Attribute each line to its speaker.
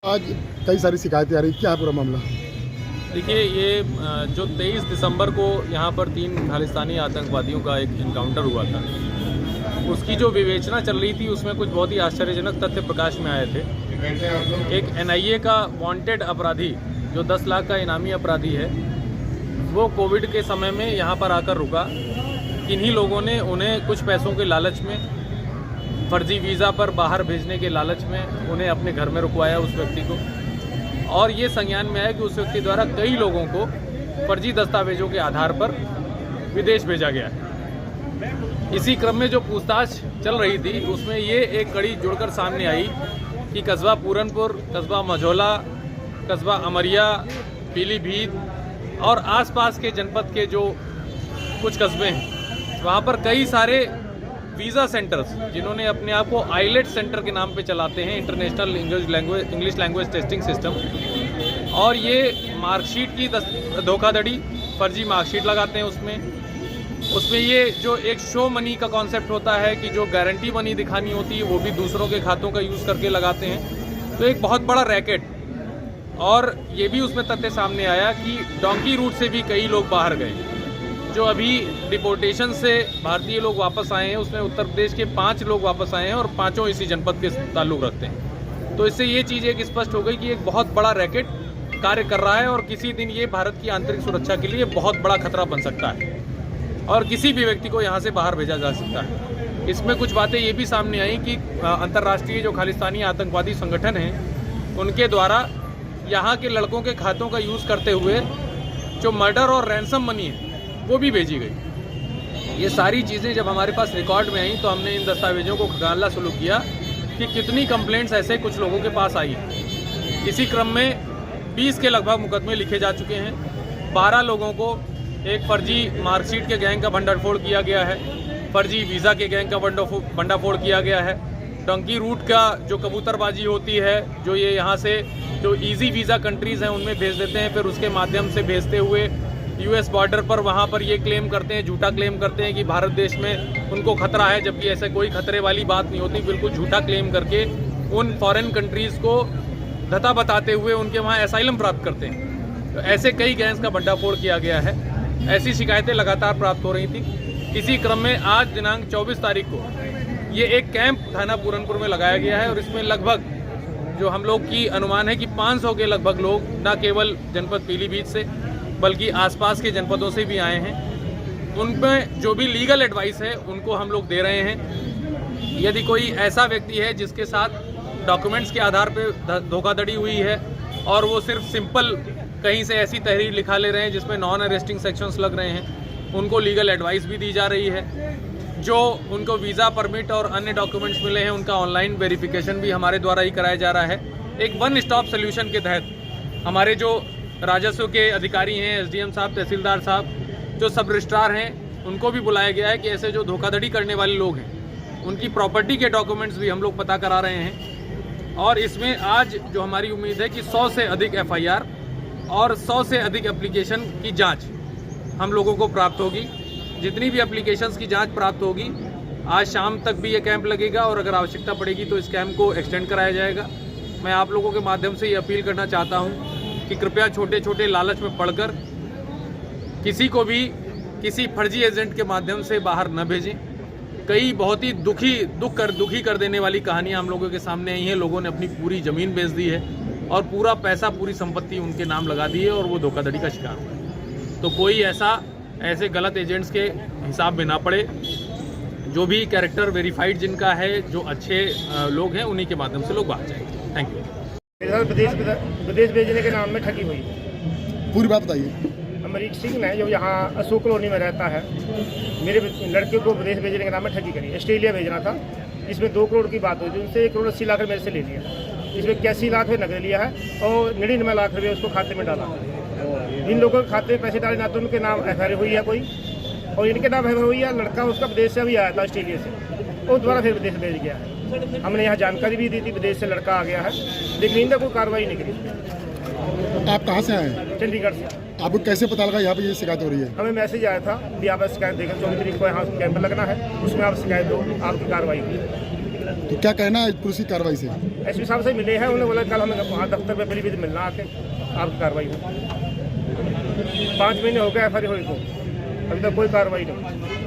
Speaker 1: आज कई सारी शिकायतें आ रही, क्या है पूरा मामला?
Speaker 2: देखिए, ये जो 23 दिसंबर को यहाँ पर 3 खालिस्तानी आतंकवादियों का एक इनकाउंटर हुआ था, उसकी जो विवेचना चल रही थी उसमें कुछ बहुत ही आश्चर्यजनक तथ्य प्रकाश में आए थे। एक NIA का वांटेड अपराधी जो 10 लाख का इनामी अपराधी है, वो कोविड के समय में यहाँ पर आकर रुका। किन्हीं लोगों ने उन्हें कुछ पैसों के लालच में, फर्जी वीज़ा पर बाहर भेजने के लालच में उन्हें अपने घर में रुकवाया उस व्यक्ति को, और ये संज्ञान में आया कि उस व्यक्ति द्वारा कई लोगों को फर्जी दस्तावेजों के आधार पर विदेश भेजा गया है। इसी क्रम में जो पूछताछ चल रही थी उसमें ये एक कड़ी जुड़कर सामने आई कि कस्बा पूरनपुर, कस्बा मझौला, कस्बा अमरिया, पीलीभीत और आसपास के जनपद के जो कुछ कस्बे हैं, वहाँ पर कई सारे वीज़ा सेंटर्स जिन्होंने अपने आप को आईलेट सेंटर के नाम पे चलाते हैं, international English language testing system, और ये मार्कशीट की धोखाधड़ी, फर्जी मार्कशीट लगाते हैं। उसमें ये जो एक शो मनी का कॉन्सेप्ट होता है कि जो गारंटी मनी दिखानी होती है वो भी दूसरों के खातों का यूज़ करके लगाते हैं। तो एक बहुत बड़ा रैकेट। और ये भी उसमें तथ्य सामने आया कि डोंकी रूट से भी कई लोग बाहर गए। जो अभी डिपोर्टेशन से भारतीय लोग वापस आए हैं उसमें उत्तर प्रदेश के 5 लोग वापस आए हैं और पांचों इसी जनपद के ताल्लुक़ रखते हैं। तो इससे ये चीज़ एक स्पष्ट हो गई कि एक बहुत बड़ा रैकेट कार्य कर रहा है और किसी दिन ये भारत की आंतरिक सुरक्षा के लिए बहुत बड़ा खतरा बन सकता है और किसी भी व्यक्ति को यहाँ से बाहर भेजा जा सकता है। इसमें कुछ बातें ये भी सामने आई कि अंतर्राष्ट्रीय जो खालिस्तानी आतंकवादी संगठन हैं उनके द्वारा यहाँ के लड़कों के खातों का यूज़ करते हुए जो मर्डर और रैंसम मनी है वो भी भेजी गई। ये सारी चीज़ें जब हमारे पास रिकॉर्ड में आई तो हमने इन दस्तावेजों को खंगालना शुरू किया कि कितनी कंप्लेंट्स ऐसे कुछ लोगों के पास आई। इसी क्रम में 20 के लगभग मुकदमे लिखे जा चुके हैं। 12 लोगों को एक फर्जी मार्कशीट के गैंग का भंडाफोड़ किया गया है, फर्जी वीज़ा के गैंग का भंडाफोड़ किया गया है, डंकी रूट का जो कबूतरबाजी होती है, जो ये यहाँ से जो ईजी वीज़ा कंट्रीज़ हैं उनमें भेज देते हैं, फिर उसके माध्यम से भेजते हुए US बॉर्डर पर वहाँ पर ये क्लेम करते हैं, झूठा क्लेम करते हैं कि भारत देश में उनको खतरा है, जबकि ऐसे कोई खतरे वाली बात नहीं होती। बिल्कुल झूठा क्लेम करके उन फॉरेन कंट्रीज़ को धता बताते हुए उनके वहाँ एसाइलम प्राप्त करते हैं। तो ऐसे कई गैंग्स का भंडाफोड़ किया गया है। ऐसी शिकायतें लगातार प्राप्त हो रही थी। इसी क्रम में आज दिनांक 24 तारीख को ये एक कैंप थाना पूरनपुर में लगाया गया है और इसमें लगभग जो हम लोग की अनुमान है कि 500 के लगभग लोग न केवल जनपद पीलीभीत से बल्कि आसपास के जनपदों से भी आए हैं। उनमें जो भी लीगल एडवाइस है उनको हम लोग दे रहे हैं। यदि कोई ऐसा व्यक्ति है जिसके साथ डॉक्यूमेंट्स के आधार पर धोखाधड़ी हुई है और वो सिर्फ सिंपल कहीं से ऐसी तहरीर लिखा ले रहे हैं जिसमें नॉन अरेस्टिंग सेक्शंस लग रहे हैं, उनको लीगल एडवाइस भी दी जा रही है। जो उनको वीज़ा परमिट और अन्य डॉक्यूमेंट्स मिले हैं उनका ऑनलाइन वेरिफिकेशन भी हमारे द्वारा ही कराया जा रहा है। एक वन स्टॉप सोल्यूशन के तहत हमारे जो राजस्व के अधिकारी हैं, SDM साहब, तहसीलदार साहब, जो सब रजिस्ट्रार हैं, उनको भी बुलाया गया है कि ऐसे जो धोखाधड़ी करने वाले लोग हैं उनकी प्रॉपर्टी के डॉक्यूमेंट्स भी हम लोग पता करा रहे हैं। और इसमें आज जो हमारी उम्मीद है कि 100 से अधिक FIR और 100 से अधिक एप्लीकेशन की जांच हम लोगों को प्राप्त होगी। जितनी भी एप्लीकेशंस की जांच प्राप्त होगी आज शाम तक भी ये कैंप लगेगा और अगर आवश्यकता पड़ेगी तो इस कैंप को एक्सटेंड कराया जाएगा। मैं आप लोगों के माध्यम से ये अपील करना चाहता हूँ कि कृपया छोटे छोटे लालच में पड़कर किसी को भी किसी फर्जी एजेंट के माध्यम से बाहर न भेजें। कई बहुत ही दुखी कर देने वाली कहानियां हम लोगों के सामने आई हैं। लोगों ने अपनी पूरी ज़मीन बेच दी है और पूरा पैसा, पूरी संपत्ति उनके नाम लगा दी है और वो धोखाधड़ी का शिकार हुआ है। तो कोई ऐसे गलत एजेंट्स के हिसाब में ना पड़े। जो भी कैरेक्टर वेरीफाइड जिनका है, जो अच्छे लोग हैं, उन्हीं के माध्यम से लोग बाहर जाएंगे। Thank you.
Speaker 3: विदेश भेजने के नाम में ठगी हुई।
Speaker 1: पूरी बात बताइए।
Speaker 3: अमरीक सिंह ने जो यहाँ अशोक कॉलोनी में रहता है, मेरे लड़के को विदेश भेजने के नाम में ठगी करी। ऑस्ट्रेलिया भेजना था, इसमें 2 करोड़ की बात हुई थी। उनसे 1 करोड़ 80 लाख मेरे से ले लिया। इसमें 81 लाख रुपये नकद लिया है और 99 लाख रुपये उसको खाते में डाला। इन लोगों के खाते में पैसे डाले ना तो उनके नाम FIR हुई है कोई, और इनके नाम FIR हुई है। लड़का उसका विदेश से भी आया था, ऑस्ट्रेलिया से, और दोबारा फिर विदेश भेज गया है। हमने यहाँ जानकारी भी दी थी, विदेश से लड़का आ गया है, लेकिन इनका कोई कार्रवाई नहीं करी।
Speaker 1: आप कहाँ से आए हैं?
Speaker 3: चंडीगढ़ से।
Speaker 1: आपको कैसे पता लगा यहाँ पे ये शिकायत हो रही है?
Speaker 3: हमें मैसेज आया था कि आप शिकायत देकर 24 तारीख को यहाँ कैंप लगना है, उसमें आप शिकायत दो, आपकी कार्रवाई होगी।
Speaker 1: तो क्या कहना है पुलिस की कार्रवाई से?
Speaker 3: एसपी साहब से मिले हैं, उन्होंने बोला कल हमें वहाँ दफ्तर में पहली मिलना आके आपकी कार्रवाई हो। 5 महीने हो गए FIR हुई को, अभी तक कोई कार्रवाई नहीं।